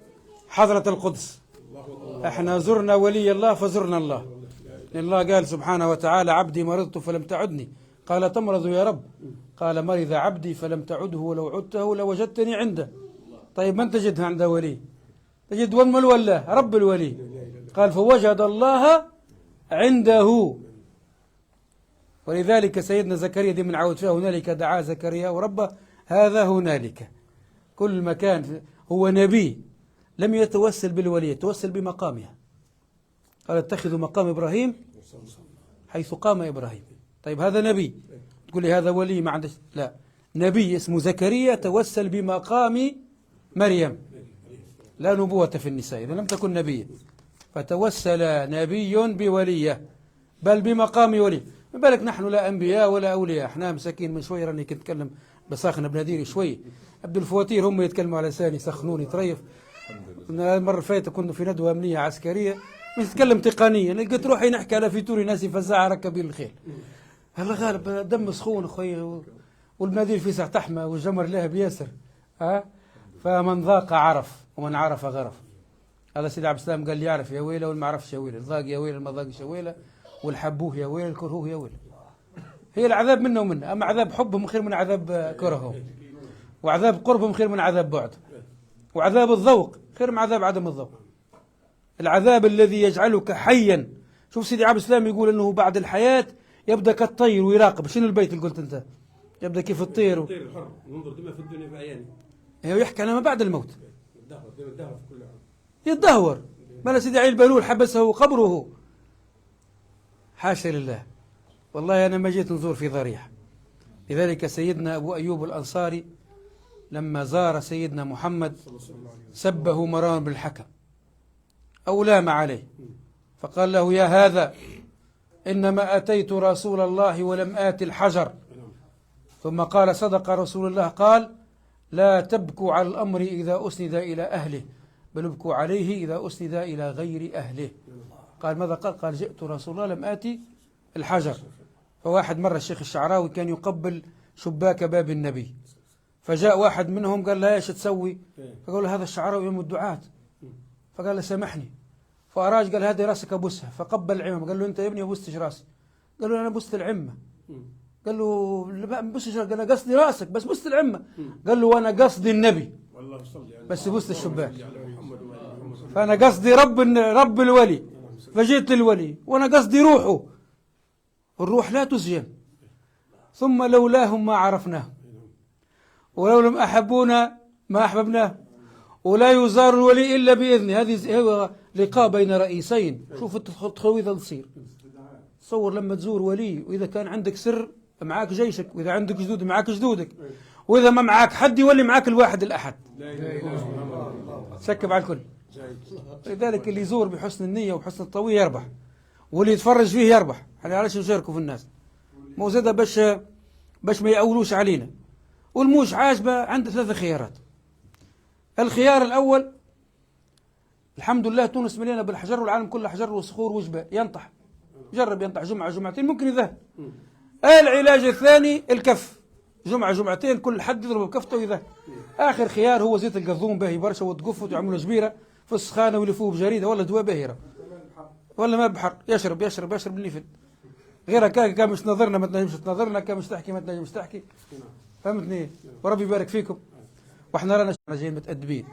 حضرة القدس. احنا زرنا ولي الله فزرنا الله. الله قال سبحانه وتعالى عبدي مرضت فلم تعدني قال تمرض يا رب قال مرض عبدي فلم تعده ولو عدته لوجدتني عنده. طيب من تجدها عند ولي؟ تجد ون الولاه رب الولي. قال فوجد الله عنده. ولذلك سيدنا زكريا دي من عود فيها هنالك دعا زكريا وربه. هذا هنالك كل مكان. هو نبي لم يتوسل بالولي، يتوسل بمقامها. قال اتخذوا مقام إبراهيم حيث قام إبراهيم. طيب هذا نبي تقول لي هذا ولي ما عندش؟ لا، نبي اسمه زكريا توسل بمقام مريم. لا نبوة في النساء إذا لم تكن نبيا. فتوسل نبي بوليه بل بمقام ولي. ما بالك نحن لا أنبياء ولا أولياء، احنا مساكين. من شوي راني كنت أتكلم بساخن بناديري شوي، عبد الفواتير هم يتكلموا على لساني يسخنوني تريف. المرة اللي فاتت كنا في ندوة أمنية عسكرية مش نتكلم تقنيا، لقيت روحي نحكي على فيتوري ناس يفزع ركبين الخيل. هلا غالب دم سخون اخوي، والبنادير في ساعة تحمى والجمر لها بياسر. فمن ذاق عرف ومن عرف غرف. هذا سيدي عبد السلام قال لي يعرف يا ويله والما عرفش يا ويله، الضاق يا ويله ما ضاقش يا ويله، والحبوه يا ويله الكرهوه يا ويله. هي العذاب منا ومنا، اما عذاب حبهم خير من عذاب كرههم، وعذاب قربهم خير من عذاب بعدهم، وعذاب الذوق خير من عذاب عدم الذوق. العذاب الذي يجعلك حيا. شوف سيدي عبد السلام يقول انه بعد الحياة يبدا كالطير ويراقب. شنو البيت اللي قلت انت؟ يبدا كيف الطير الطير الحر ننظر دائما في الدنيا بعياني. يحكي على ما بعد الموت، يتدهور دائما يتدهور في كل عام. يتدهور. مالا سيدي علي البهلول حبسه قبره. حاشا لله، والله أنا ما جيت نزور في ضريح. لذلك سيدنا أبو أيوب الأنصاري لما زار سيدنا محمد سبه مروان بن الحكم أو لام عليه، فقال له يا هذا إنما أتيت رسول الله ولم آت الحجر. ثم قال صدق رسول الله، قال لا تبكوا على الأمر إذا أسند إلى أهله، بل ابكوا عليه إذا أسند إلى غير أهله. قال ماذا قال؟ قال جئت رسول الله لم آتي الحجر. فواحد مرة الشيخ الشعراوي كان يقبل شباك باب النبي، فجاء واحد منهم قال له ايش تسوي؟ فقال له هذا الشعراوي يوم الدعاة. فقال له سامحني. فأراج قال هذه راسك أبوسها، فقبل العمة. قال له أنت يا ابني أبوستش راسي. قال له أنا بوست العمة. قال له لا بوستش، قال أنا قصدي راسك بس بوست العمة. قال له وأنا قصدي النبي بس بوست الشباك. فأنا قصدي رب الولي فجئت للولي، وأنا قصدي روحه. الروح لا تسجن، ثم لولاهم ما عرفناه، ولو لم أحبونا ما أحببناه، ولا يزار الولي إلا بإذنه. هذه هو لقاء بين رئيسين. شوف التخويض تصير. تصور لما تزور ولي، وإذا كان عندك سر معاك جيشك، وإذا عندك جدود معاك جدودك، وإذا ما معاك حد يولي معاك الواحد الأحد. سكب على الكل. لذلك اللي يزور بحسن النية وحسن الطوية يربح، واللي يتفرج فيه يربح. احنا علاش نشاركوا في الناس؟ مو زاده باش ما يأولوش علينا. والموش عاجبه عنده 3 خيارات. الخيار الأول، الحمد لله تونس مليانة بالحجر، والعالم كله حجر وصخور وجبال. ينطح، جرب ينطح جمعة جمعتين ممكن يذهب. العلاج الثاني الكف، جمعة جمعتين كل حد يضرب بكفته ويذهب. آخر خيار هو زيت القضوم، باهي برشا وتقفوا ويعملوا جبيرة في السخانة ويلفوه بجريدة ولا دواء باهرة ولا ما بحر. يشرب يشرب يشرب اللي يفد. غير هكاك كان مش نظرنا ما تنجمش تنظرنا، كان مش تحكي ما تنجمش تحكي. فهمتني؟ وربي يبارك فيكم. واحنا رانا جايين متأدبين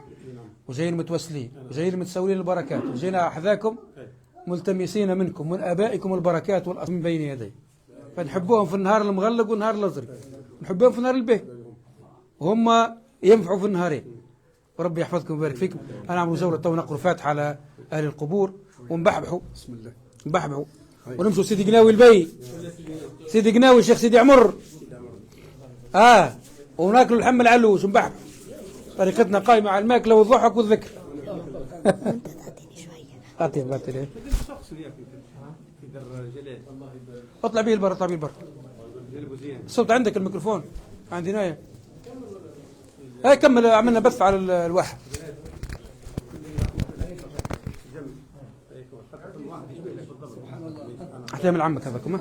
وجايين متوسلين وجايين متسولين البركات، وجينا أحذاكم ملتمسين منكم من آبائكم البركات والأصل من بين يدي. فنحبوهم في النهار المغلق والنهار الأزرق، نحبوهم في النهار البهي، وهم ينفعوا في النهارين. وربي يحفظكم ويبارك فيكم. أنا أعمل جولة تو نقرأ فاتحة على أهل القبور ونبحبحوا. بسم الله نبحبحوا ونمشوا سيدي قناوي البي، سيدي قناوي الشيخ سيدي عمر، وناكلوا اللحم العلوش ونبحبحوا. طريقتنا قائمة على الماكلة والضحك والذكر. أعطيه اطلع به البر، اطلع به البر. الصوت عندك، الميكروفون عندي نايم. هاي كمل، عملنا بث على الواحد. احتمل عمك هذاكم.